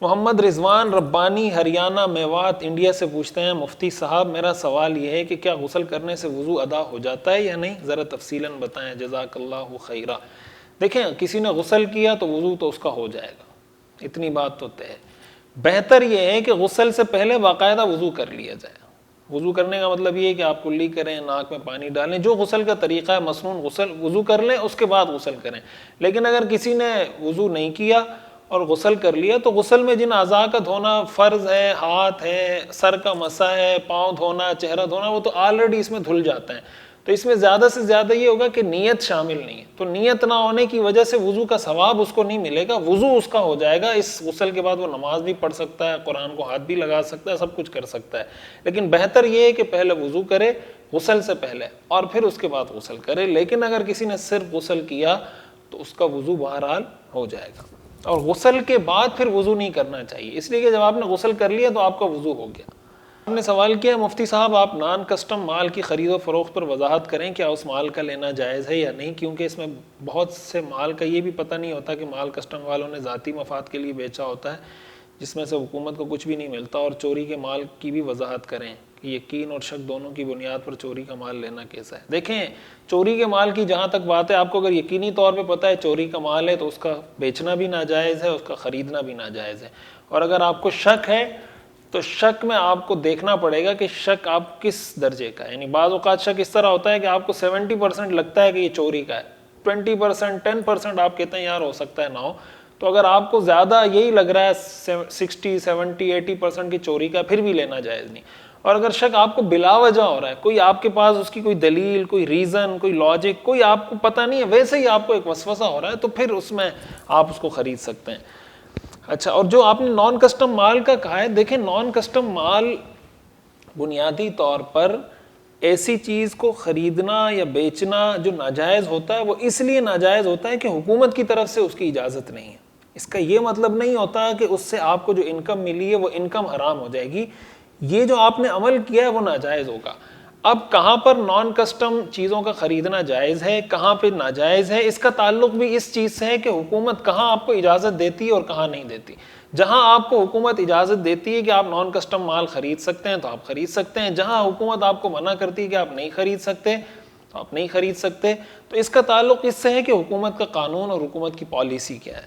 محمد رضوان ربانی Haryana Mewat India سے پوچھتے ہیں، مفتی صاحب میرا سوال یہ ہے کہ کیا غسل کرنے سے وضو ادا ہو جاتا ہے یا نہیں؟ ذرا تفصیلاً بتائیں، جزاک اللہ خیرہ۔ دیکھیں، کسی نے غسل کیا تو وضو تو اس کا ہو جائے گا، اتنی بات تو طے ہے۔ بہتر یہ ہے کہ غسل سے پہلے باقاعدہ وضو کر لیا جائے۔ وضو کرنے کا مطلب یہ ہے کہ آپ کلی کریں، ناک میں پانی ڈالیں، جو غسل کا طریقہ ہے مسنون وضو کر لیں، اس کے بعد غسل کریں۔ لیکن اگر کسی نے وضو نہیں کیا اور غسل کر لیا تو غسل میں جن اعضاء کا دھونا فرض ہے، ہاتھ ہے، سر کا مسح ہے، پاؤں دھونا، چہرہ دھونا، وہ تو آلریڈی اس میں دھل جاتا ہے۔ تو اس میں زیادہ سے زیادہ یہ ہوگا کہ نیت شامل نہیں ہے، تو نیت نہ ہونے کی وجہ سے وضو کا ثواب اس کو نہیں ملے گا، وضو اس کا ہو جائے گا۔ اس غسل کے بعد وہ نماز بھی پڑھ سکتا ہے، قرآن کو ہاتھ بھی لگا سکتا ہے، سب کچھ کر سکتا ہے۔ لیکن بہتر یہ ہے کہ پہلے وضو کرے غسل سے پہلے، اور پھر اس کے بعد غسل کرے۔ لیکن اگر کسی نے صرف غسل کیا تو اس کا وضو بہرحال ہو جائے گا، اور غسل کے بعد پھر وضو نہیں کرنا چاہیے، اس لیے کہ جب آپ نے غسل کر لیا تو آپ کا وضو ہو گیا۔ آپ نے سوال کیا، مفتی صاحب آپ نان کسٹم مال کی خرید و فروخت پر وضاحت کریں، کیا اس مال کا لینا جائز ہے یا نہیں؟ کیونکہ اس میں بہت سے مال کا یہ بھی پتہ نہیں ہوتا کہ مال کسٹم والوں نے ذاتی مفاد کے لیے بیچا ہوتا ہے، جس میں سے حکومت کو کچھ بھی نہیں ملتا، اور چوری کے مال کی بھی وضاحت کریں کہ یقین اور شک دونوں کی بنیاد پر چوری کا مال لینا کیسا ہے۔ دیکھیں، چوری کے مال کی جہاں تک بات ہے، آپ کو اگر یقینی طور پہ پتہ ہے چوری کا مال ہے تو اس کا بیچنا بھی ناجائز ہے، اس کا خریدنا بھی ناجائز ہے۔ اور اگر آپ کو شک ہے تو شک میں آپ کو دیکھنا پڑے گا کہ شک آپ کس درجے کا ہے۔ یعنی بعض اوقات شک اس طرح ہوتا ہے کہ آپ کو 70% لگتا ہے کہ یہ چوری کا ہے، 20% 10% آپ کہتے ہیں یار ہو سکتا ہے نہ ہو۔ تو اگر آپ کو زیادہ یہی لگ رہا ہے 60 70 80% کی چوری کا، پھر بھی لینا جائز نہیں۔ اور اگر شک آپ کو بلا وجہ ہو رہا ہے، کوئی آپ کے پاس اس کی کوئی دلیل، کوئی ریزن، کوئی لاجک، کوئی آپ کو پتہ نہیں ہے، ویسے ہی آپ کو ایک وسوسہ ہو رہا ہے، تو پھر اس میں آپ اس کو خرید سکتے ہیں۔ اچھا، اور جو آپ نے نان کسٹم مال کا کہا ہے، دیکھیں نان کسٹم مال بنیادی طور پر ایسی چیز کو خریدنا یا بیچنا جو ناجائز ہوتا ہے، وہ اس لیے ناجائز ہوتا ہے کہ حکومت کی طرف سے اس کی اجازت نہیں ہے۔ اس کا یہ مطلب نہیں ہوتا کہ اس سے آپ کو جو انکم ملی ہے وہ انکم حرام ہو جائے گی، یہ جو آپ نے عمل کیا ہے وہ ناجائز ہوگا۔ اب کہاں پر نان کسٹم چیزوں کا خریدنا جائز ہے، کہاں پہ ناجائز ہے، اس کا تعلق بھی اس چیز سے ہے کہ حکومت کہاں آپ کو اجازت دیتی ہے اور کہاں نہیں دیتی۔ جہاں آپ کو حکومت اجازت دیتی ہے کہ آپ نان کسٹم مال خرید سکتے ہیں تو آپ خرید سکتے ہیں، جہاں حکومت آپ کو منع کرتی ہے کہ آپ نہیں خرید سکتے تو آپ نہیں خرید سکتے۔ تو اس کا تعلق اس سے ہے کہ حکومت کا قانون اور حکومت کی پالیسی کیا ہے۔